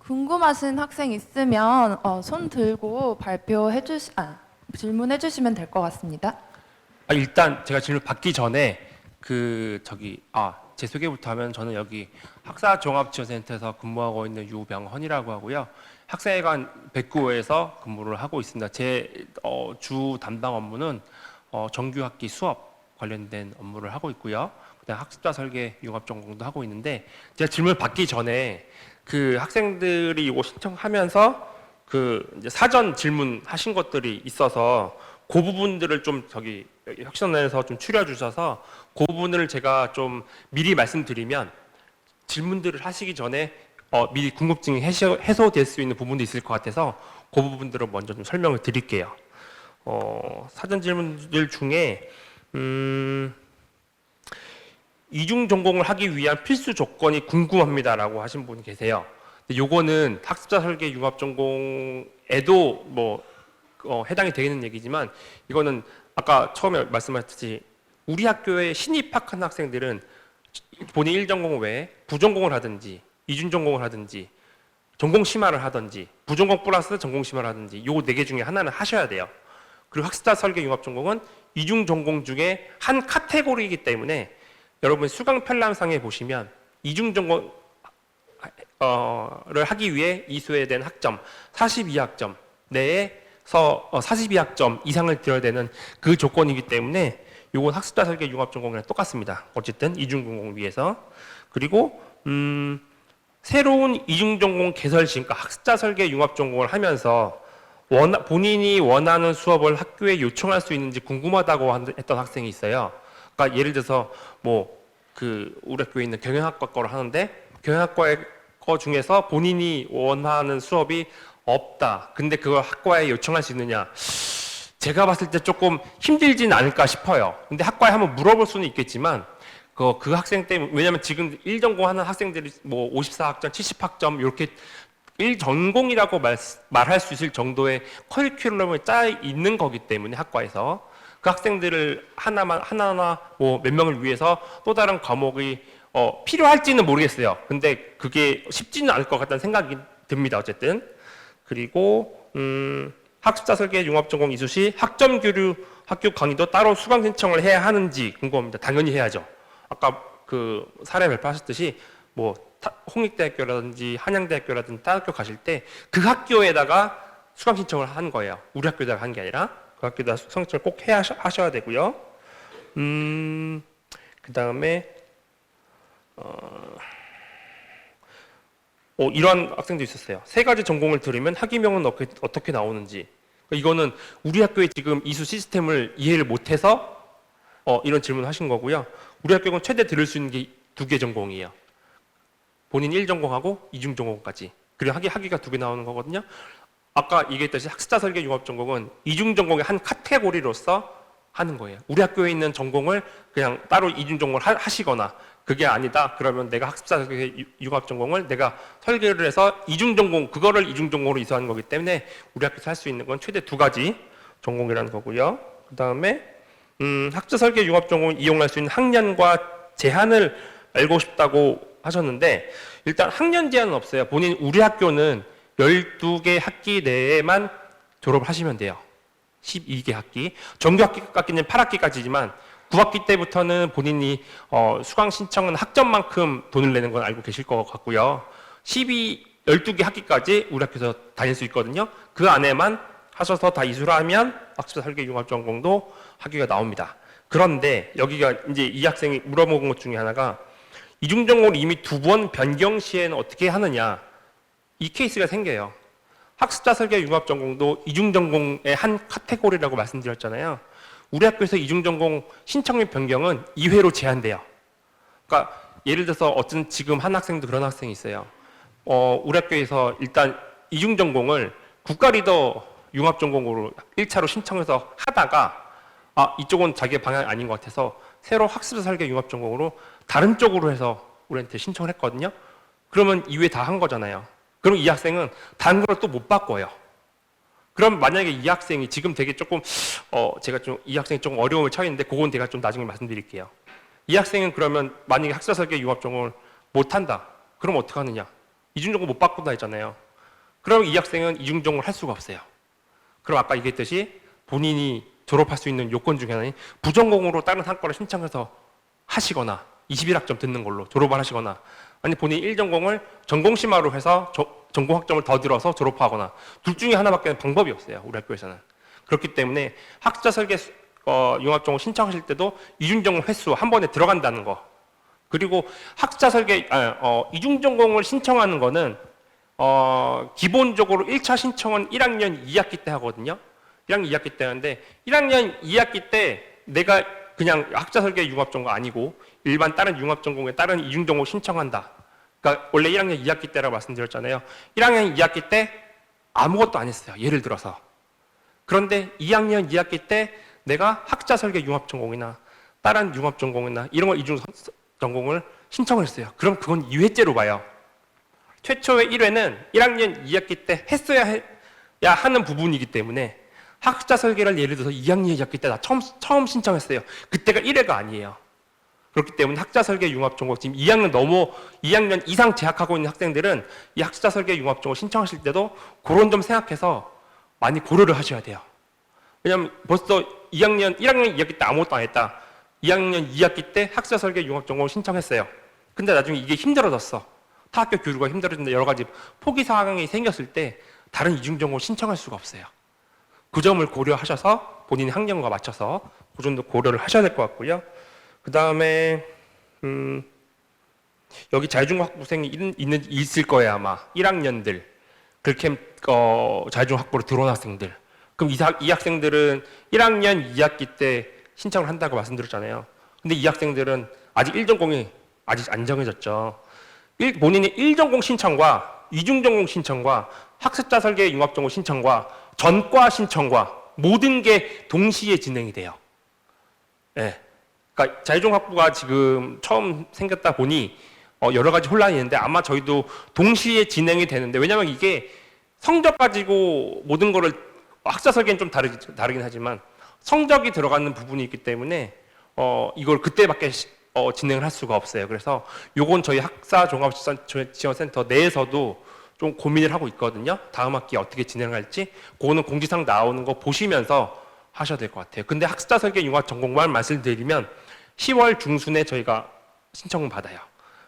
궁금하신 학생 있으면 손 들고 질문해 주시면 될 것 같습니다. 일단 제가 질문 받기 전에 제 소개부터 하면 저는 여기 학사종합지원센터에서 근무하고 있는 유병헌이라고 하고요. 학생회관 109호에서 근무를 하고 있습니다. 제 주 담당 업무는 정규학기 수업 관련된 업무를 하고 있고요. 그다음 학습자 설계 융합 전공도 하고 있는데, 제가 질문 받기 전에 그 학생들이 이거 신청하면서 이제 사전 질문하신 것들이 있어서 그 부분들을 좀 혁신원에서 좀 추려 주셔서 그 부분을 제가 좀 미리 말씀드리면 질문들을 하시기 전에 미리 궁금증이 해소될 수 있는 부분도 있을 것 같아서 그 부분들을 먼저 좀 설명을 드릴게요. 사전 질문들 중에 이중 전공을 하기 위한 필수 조건이 궁금합니다라고 하신 분이 계세요. 근데 요거는 학습자 설계 융합 전공에도 해당이 되는 얘기지만, 이거는 아까 처음에 말씀하셨듯이 우리 학교에 신입학한 학생들은 본인 1전공 외에 부전공을 하든지 이중전공을 하든지 전공 심화를 하든지 부전공 플러스 전공 심화를 하든지 요 4개 중에 하나는 하셔야 돼요. 그리고 학습자 설계 융합 전공은 이중전공 중에 한 카테고리이기 때문에 여러분 수강 편람상에 보시면 이중전공 를 하기 위해 이수에 대한 학점 42학점 내에서 42학점 이상을 들어야 되는 그 조건이기 때문에 요건 학습자 설계 융합 전공이랑 똑같습니다. 어쨌든 이중전공 위해서. 그리고 새로운 이중전공 개설 시, 그러니까 학습자 설계 융합 전공을 하면서 본인이 원하는 수업을 학교에 요청할 수 있는지 궁금하다고 했던 학생이 있어요. 그러니까 예를 들어서 우리 학교에 있는 경영학과 거를 하는데 경영학과의 거 중에서 본인이 원하는 수업이 없다. 근데 그걸 학과에 요청할 수 있느냐? 제가 봤을 때 조금 힘들진 않을까 싶어요. 근데 학과에 한번 물어볼 수는 있겠지만 그 학생 때문에, 왜냐면 지금 1전공 하는 학생들이 54학점, 70학점 이렇게 1전공이라고 말할 수 있을 정도의 커리큘럼을 짜 있는 거기 때문에 학과에서 그 학생들을 하나하나 몇 명을 위해서 또 다른 과목이 필요할지는 모르겠어요. 근데 그게 쉽지는 않을 것 같다는 생각이 듭니다. 어쨌든. 그리고 학습자 설계 융합전공 이수 시 학점 교류 학교 강의도 따로 수강 신청을 해야 하는지 궁금합니다. 당연히 해야죠. 아까 그 사례 발표하셨듯이 홍익대학교라든지 한양대학교라든지 다른 학교 가실 때 그 학교에다가 수강 신청을 한 거예요. 우리 학교에다가 한 게 아니라 그 학교에다 수강 신청을 꼭 하셔야 되고요. 그 다음에 이런 학생도 있었어요. 3가지 전공을 들으면 학위명은 어떻게 나오는지. 이거는 우리 학교의 지금 이수 시스템을 이해를 못해서 이런 질문을 하신 거고요. 우리 학교는 최대 들을 수 있는 게 2개 전공이에요. 본인 1전공하고 이중전공까지. 그리고 학위가 2개 나오는 거거든요. 아까 얘기했듯이 학습자 설계 융합 전공은 이중전공의 한 카테고리로서 하는 거예요. 우리 학교에 있는 전공을 그냥 따로 이중전공을 하시거나 그게 아니다. 그러면 내가 학습자 설계 융합 전공을 내가 설계를 해서 이중전공, 그거를 이중전공으로 이수하는 거기 때문에 우리 학교에서 할 수 있는 건 최대 2가지 전공이라는 거고요. 그 다음에 학습자 설계 융합 전공을 이용할 수 있는 학년과 제한을 알고 싶다고 하셨는데, 일단 학년 제한은 없어요. 본인 우리 학교는 12개 학기 내에만 졸업을 하시면 돼요. 12개 학기. 정규 학기는 8학기까지지만 9학기 때부터는 본인이 수강 신청은 학점만큼 돈을 내는 건 알고 계실 것 같고요. 12개 학기까지 우리 학교에서 다닐 수 있거든요. 그 안에만 하셔서 다 이수를 하면 학습자 설계 융합 전공도 학위가 나옵니다. 그런데 여기가 이제 이 학생이 물어본 것 중에 하나가 이중전공을 이미 2번 변경 시에는 어떻게 하느냐, 이 케이스가 생겨요. 학습자 설계 융합 전공도 이중전공의 한 카테고리라고 말씀드렸잖아요. 우리 학교에서 이중전공 신청 및 변경은 2회로 제한돼요. 그러니까 예를 들어서 어떤 지금 한 학생도 그런 학생이 있어요. 우리 학교에서 일단 이중전공을 국가리더 융합전공으로 1차로 신청해서 하다가 이쪽은 자기의 방향이 아닌 것 같아서 새로 학습자 설계 융합전공으로 다른 쪽으로 해서 우리한테 신청을 했거든요. 그러면 2회 다 한 거잖아요. 그럼 이 학생은 다른 걸 또 못 바꿔요. 그럼 만약에 이 학생이 지금 되게 조금 제가 좀 이 학생이 조금 어려움을 처했는데 그건 제가 좀 나중에 말씀드릴게요. 이 학생은 그러면 만약에 학습자 설계 융합 전공을 못 한다. 그럼 어떻게 하느냐? 이중전공 못 바꾼다 했잖아요. 그럼 이 학생은 이중전공을 할 수가 없어요. 그럼 아까 얘기했듯이 본인이 졸업할 수 있는 요건 중에 하나인 부전공으로 다른 학과를 신청해서 하시거나 21학점 듣는 걸로 졸업을 하시거나 아니 본인이 1전공을 전공심화로 해서 전공 학점을 더 들어서 졸업하거나 둘 중에 하나밖에 방법이 없어요. 우리 학교에서는. 그렇기 때문에 학자 설계 융합전공 신청하실 때도 이중전공 횟수 한 번에 들어간다는 거. 그리고 학자 설계 이중전공을 신청하는 거는 기본적으로 1차 신청은 1학년 2학기 때 하거든요. 1학년 2학기 때 하는데 1학년 2학기 때 내가 그냥 학자 설계 융합전공 아니고 일반 다른 융합전공에 다른 이중전공 신청한다. 그러니까 원래 1학년 2학기 때라고 말씀드렸잖아요. 1학년 2학기 때 아무것도 안 했어요. 예를 들어서. 그런데 2학년 2학기 때 내가 학자 설계 융합전공이나 다른 융합전공이나 이런 걸 이중전공을 신청을 했어요. 그럼 그건 2회째로 봐요. 최초의 1회는 1학년 2학기 때 했어야 하는 부분이기 때문에 학자 설계를 예를 들어서 2학년 2학기 때 나 처음 신청했어요. 그때가 1회가 아니에요. 그렇기 때문에 학자 설계 융합전공 지금 2학년 이상 재학하고 있는 학생들은 이 학자 설계 융합전공 신청하실 때도 그런 점 생각해서 많이 고려를 하셔야 돼요. 왜냐하면 벌써 1학년 2학기 때 아무것도 안 했다. 2학년 2학기 때 학자 설계 융합전공을 신청했어요. 근데 나중에 이게 힘들어졌어. 타학교 교류가 힘들어진다 여러 가지 포기 상황이 생겼을 때 다른 이중전공을 신청할 수가 없어요. 그 점을 고려하셔서 본인의 학년과 맞춰서 그 정도 고려를 하셔야 될 것 같고요. 그 다음에 여기 자율중학부생이 있을 거예요 아마 1학년들 글캠 자율중학부로 들어온 학생들. 그럼 이 학생들은 1학년 2학기 때 신청을 한다고 말씀드렸잖아요. 근데 이 학생들은 아직 1전공이 아직 안 정해졌죠. 본인이 1전공 신청과 이중전공 신청과 학습자 설계 융합전공 신청과 전과 신청과 모든 게 동시에 진행이 돼요. 네. 그러니까 자율중학부가 지금 처음 생겼다 보니 여러 가지 혼란이 있는데 아마 저희도 동시에 진행이 되는데 왜냐하면 이게 성적 가지고 모든 거를 학사 설계는 좀 다르긴 하지만 성적이 들어가는 부분이 있기 때문에 이걸 그때밖에 진행을 할 수가 없어요. 그래서 요건 저희 학사종합지원센터 내에서도 좀 고민을 하고 있거든요. 다음 학기에 어떻게 진행할지 그거는 공지사항 나오는 거 보시면서 하셔야 될 것 같아요. 근데 학사 설계 융합 전공만 말씀드리면 10월 중순에 저희가 신청을 받아요.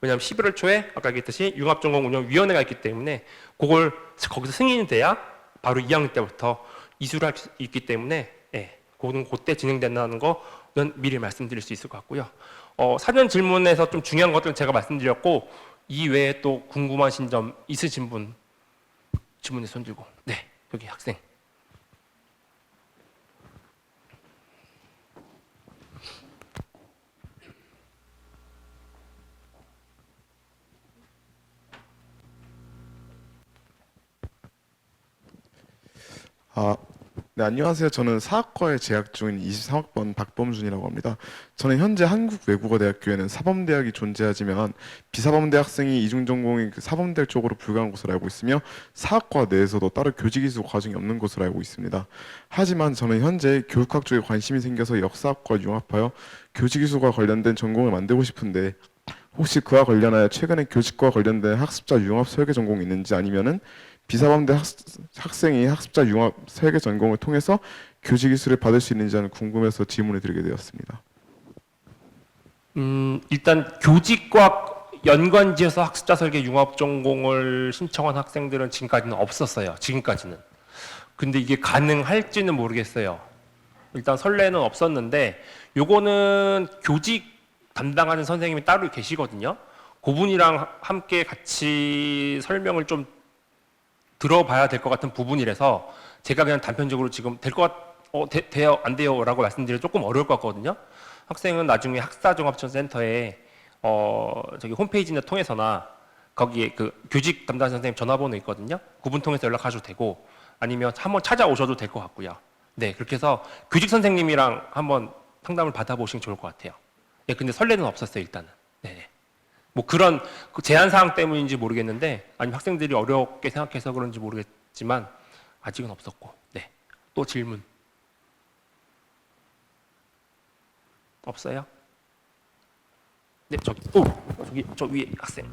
왜냐하면 11월 초에 아까 얘기했듯이 융합전공운영위원회가 있기 때문에 그걸 거기서 승인이 돼야 바로 2학년 때부터 이수를 할 수 있기 때문에 그거는 그때 진행된다는 거는 미리 말씀드릴 수 있을 것 같고요. 사전 질문에서 좀 중요한 것들은 제가 말씀드렸고 이 외에 또 궁금하신 점 있으신 분 질문에 손 들고 네 여기 학생 네, 안녕하세요. 저는 사학과에 재학 중인 23학번 박범준이라고 합니다. 저는 현재 한국외국어대학교에는 사범대학이 존재하지만 비사범대 학생이 이중전공인 그 사범대학 쪽으로 불과한 것으로 알고 있으며 사학과 내에서도 따로 교직이수 과정이 없는 것으로 알고 있습니다. 하지만 저는 현재 교육학 쪽에 관심이 생겨서 역사학과 융합하여 교직이수와 관련된 전공을 만들고 싶은데 혹시 그와 관련하여 최근에 교직과 관련된 학습자 융합 설계 전공이 있는지 아니면은 비사범대 학생이 학습자 융합 설계 전공을 통해서 교직 이수를 받을 수 있는지 하는 궁금해서 질문을 드리게 되었습니다. 일단 교직과 연관지어서 학습자 설계 융합 전공을 신청한 학생들은 지금까지는 없었어요. 지금까지는. 근데 이게 가능할지는 모르겠어요. 일단 선례는 없었는데 요거는 교직 담당하는 선생님이 따로 계시거든요. 그분이랑 함께 같이 설명을 좀 들어봐야 될 것 같은 부분이라서 제가 그냥 단편적으로 지금 돼요 안 돼요 라고 말씀드리면 조금 어려울 것 같거든요. 학생은 나중에 학사종합지원센터에 저기 홈페이지나 통해서나 거기에 그 교직 담당 선생님 전화번호 있거든요. 그분 통해서 연락하셔도 되고 아니면 한번 찾아오셔도 될 것 같고요. 네, 그렇게 해서 교직 선생님이랑 한번 상담을 받아보시면 좋을 것 같아요. 예, 근데 설레는 없었어요 일단은. 네. 뭐 그런 제한 사항 때문인지 모르겠는데 아니면 학생들이 어렵게 생각해서 그런지 모르겠지만 아직은 없었고. 네. 또 질문 없어요? 네, 저기 저 위에 학생.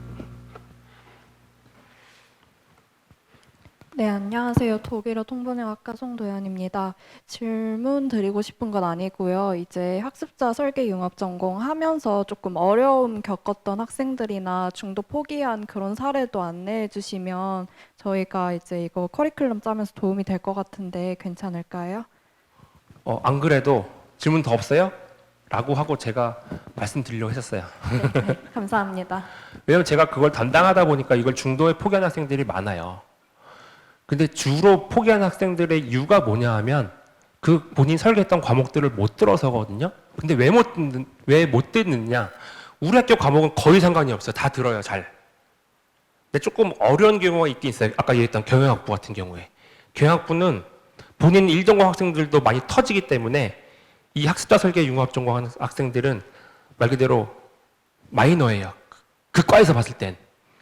네, 안녕하세요. 독일어 통번역학과 송도연입니다. 질문 드리고 싶은 건 아니고요. 이제 학습자 설계 융합 전공 하면서 조금 어려움 겪었던 학생들이나 중도 포기한 그런 사례도 안내해 주시면 저희가 이제 이거 커리큘럼 짜면서 도움이 될 것 같은데 괜찮을까요? 안 그래도 질문 더 없어요? 라고 하고 제가 말씀드리려고 했었어요. 네, 감사합니다. 왜냐면 제가 그걸 담당하다 보니까 이걸 중도에 포기한 학생들이 많아요. 근데 주로 포기한 학생들의 이유가 뭐냐 하면 그 본인 설계했던 과목들을 못 들어서거든요. 근데 왜 못 듣느냐? 우리 학교 과목은 거의 상관이 없어요. 다 들어요, 잘. 근데 조금 어려운 경우가 있긴 있어요. 아까 얘기했던 경영학부 같은 경우에. 경영학부는 본인 일전공 학생들도 많이 터지기 때문에 이 학습자 설계 융합 전공하는 학생들은 말 그대로 마이너예요. 그 과에서 봤을 땐.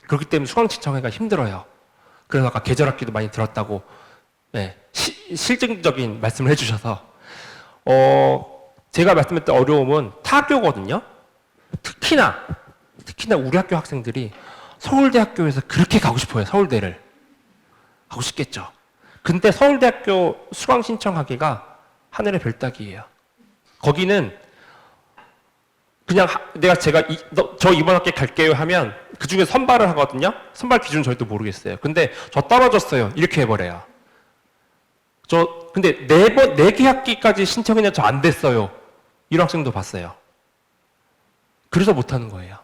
그렇기 때문에 수강 신청하기가 힘들어요. 그래서 아까 계절학기도 많이 들었다고 실증적인 말씀을 해주셔서 제가 말씀드렸던 어려움은 타학교거든요. 특히나 우리 학교 학생들이 서울대학교에서 그렇게 가고 싶어요. 서울대를 가고 싶겠죠. 근데 서울대학교 수강 신청하기가 하늘의 별 따기예요. 거기는 그냥 저 이번 학기 갈게요 하면 그 중에 선발을 하거든요. 선발 기준 저희도 모르겠어요. 근데 저 떨어졌어요. 이렇게 해버려요. 근데 네 개 학기까지 신청했는데 저 안 됐어요. 이런 학생도 봤어요. 그래서 못하는 거예요.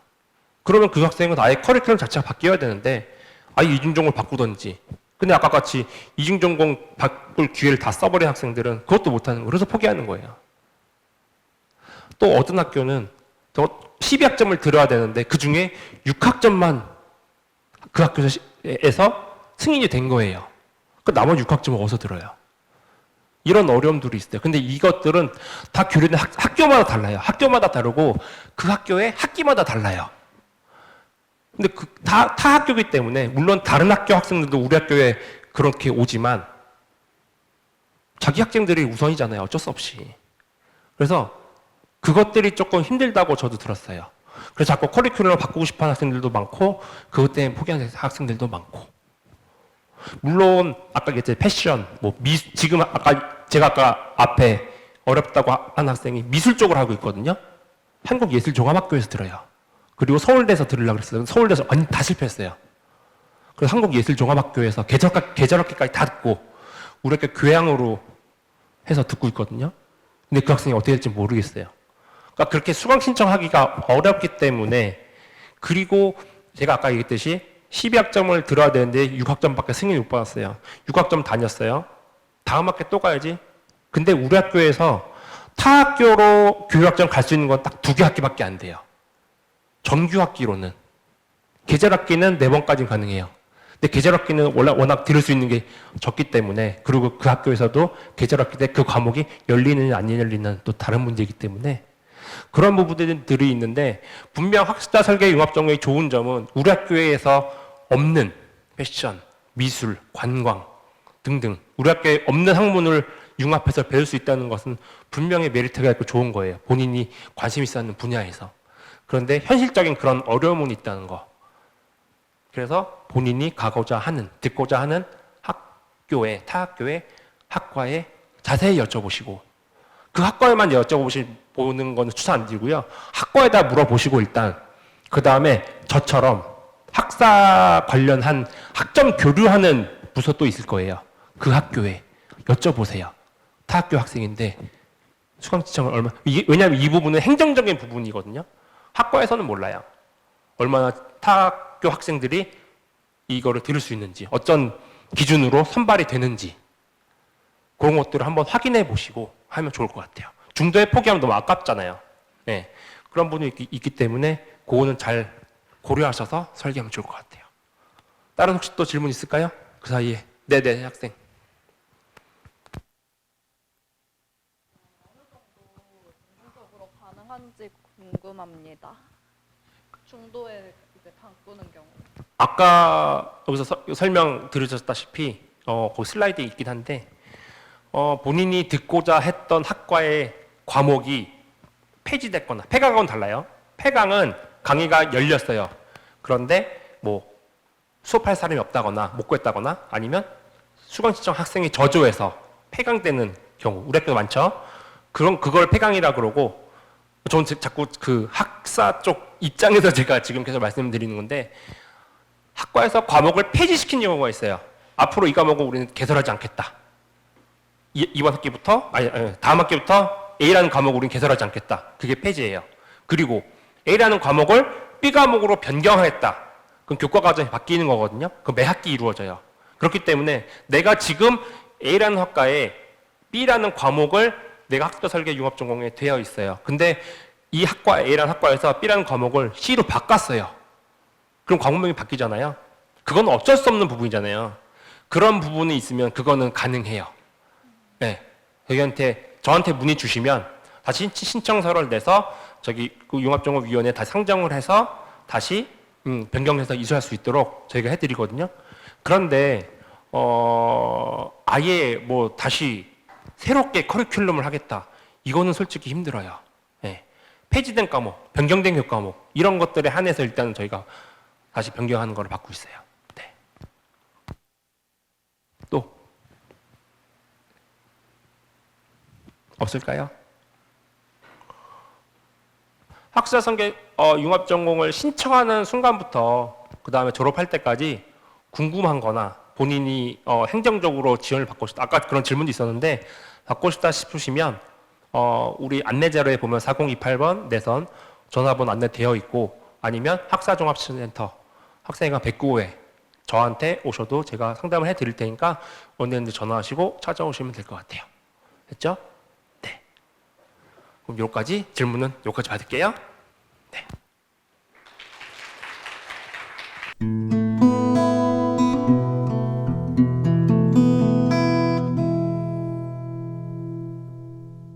그러면 그 학생은 아예 커리큘럼 자체가 바뀌어야 되는데 아예 이중전공을 바꾸던지. 근데 아까 같이 이중전공 바꿀 기회를 다 써버린 학생들은 그것도 못하는 거예요. 그래서 포기하는 거예요. 또 어떤 학교는 12학점을 들어야 되는데 그 중에 6학점만 그 학교에서 승인이 된 거예요. 그 나머지 6학점을 어디서 들어요? 이런 어려움들이 있어요. 근데 이것들은 다 교류는 학교마다 달라요. 학교마다 다르고 그 학교의 학기마다 달라요. 근데 타 학교이기 때문에 물론 다른 학교 학생들도 우리 학교에 그렇게 오지만 자기 학생들이 우선이잖아요. 어쩔 수 없이. 그래서 그것들이 조금 힘들다고 저도 들었어요. 그래서 자꾸 커리큘럼을 바꾸고 싶어하는 학생들도 많고 그것 때문에 포기하는 학생들도 많고 물론 아까 얘기했듯이 패션, 지금 제가 아까 앞에 어렵다고 한 학생이 미술 쪽을 하고 있거든요. 한국예술종합학교에서 들어요. 그리고 서울대에서 들으려고 그랬어요. 서울대에서 완전 다 실패했어요. 그래서 한국예술종합학교에서 계절학기까지 다 듣고 우리 학교 교양으로 해서 듣고 있거든요. 근데 그 학생이 어떻게 될지 모르겠어요. 그러니까 그렇게 수강 신청하기가 어렵기 때문에 그리고 제가 아까 얘기했듯이 12학점을 들어야 되는데 6학점밖에 승인을 못 받았어요. 6학점 다녔어요. 다음 학기 또 가야지. 근데 우리 학교에서 타 학교로 교육학점 갈 수 있는 건 딱 2개 학기밖에 안 돼요. 정규 학기로는. 계절학기는 4번까지 가능해요. 근데 계절학기는 워낙 들을 수 있는 게 적기 때문에 그리고 그 학교에서도 계절학기 때 그 과목이 열리느냐 안 열리느냐는 또 다른 문제이기 때문에 그런 부분들이 있는데 분명 학습자 설계 융합 전공의 좋은 점은 우리 학교에서 없는 패션, 미술, 관광 등등 우리 학교에 없는 학문을 융합해서 배울 수 있다는 것은 분명히 메리트가 있고 좋은 거예요. 본인이 관심 있어 하는 분야에서. 그런데 현실적인 그런 어려움은 있다는 거. 그래서 본인이 듣고자 하는 타 학교의 학과에 자세히 여쭤보시고 그 학과에만 여쭤보는 거는 추천 안 드리고요. 학과에다 물어보시고 일단 그 다음에 저처럼 학사 관련한 학점 교류하는 부서 또 있을 거예요. 그 학교에 여쭤보세요. 타 학교 학생인데 수강 신청을 왜냐하면 이 부분은 행정적인 부분이거든요. 학과에서는 몰라요. 얼마나 타 학교 학생들이 이거를 들을 수 있는지, 어떤 기준으로 선발이 되는지 그런 것들을 한번 확인해 보시고 하면 좋을 것 같아요. 중도에 포기하면 너무 아깝잖아요. 네. 그런 분이 있기 때문에 그거는 잘 고려하셔서 설계하면 좋을 것 같아요. 다른 혹시 또 질문 있을까요? 그 사이에. 네네, 학생. 적으로 가능한지 궁금합니다. 중도에 이제 바꾸는 경우. 아까 여기서 설명 들으셨다시피 거기 슬라이드에 있긴 한데 본인이 듣고자 했던 학과의 과목이 폐지됐거나 폐강은 달라요. 폐강은 강의가 열렸어요. 그런데 수업할 사람이 없다거나 못 구했다거나 아니면 수강 신청 학생이 저조해서 폐강되는 경우 우리 학교도 많죠. 그걸 폐강이라 그러고 저는 자꾸 그 학사 쪽 입장에서 제가 지금 계속 말씀드리는 건데 학과에서 과목을 폐지시킨 경우가 있어요. 앞으로 이 과목을 우리는 개설하지 않겠다. 이번 학기부터 다음 학기부터 A라는 과목을 우리는 개설하지 않겠다. 그게 폐지예요. 그리고 A라는 과목을 B 과목으로 변경하겠다. 그럼 교과 과정이 바뀌는 거거든요. 그 매 학기 이루어져요. 그렇기 때문에 내가 지금 A라는 학과에 B라는 과목을 내가 학습자 설계 융합 전공에 되어 있어요. 근데 이 학과 A라는 학과에서 B라는 과목을 C로 바꿨어요. 그럼 과목명이 바뀌잖아요. 그건 어쩔 수 없는 부분이잖아요. 그런 부분이 있으면 그거는 가능해요. 네. 저한테 문의 주시면 다시 신청서를 내서 그 융합전공위원회에 다시 상정을 해서 다시 변경해서 이수할 수 있도록 저희가 해드리거든요. 그런데 아예 뭐 다시 새롭게 커리큘럼을 하겠다. 이거는 솔직히 힘들어요. 네. 폐지된 과목, 변경된 교과목 이런 것들에 한해서 일단 저희가 다시 변경하는 걸 받고 있어요. 네. 또 없을까요? 학사 설계 융합 전공을 신청하는 순간부터 그 다음에 졸업할 때까지 궁금한 거나 본인이 행정적으로 지원을 받고 싶다. 아까 그런 질문도 있었는데 받고 싶다 싶으시면 우리 안내 자료에 보면 4028번 내선 전화번호 안내되어 있고 아니면 학사종합센터 학생회관 109호에 저한테 오셔도 제가 상담을 해드릴 테니까 언제든지 전화하시고 찾아오시면 될 것 같아요. 됐죠? 네. 그럼 여기까지 질문은 여기까지 받을게요. 네.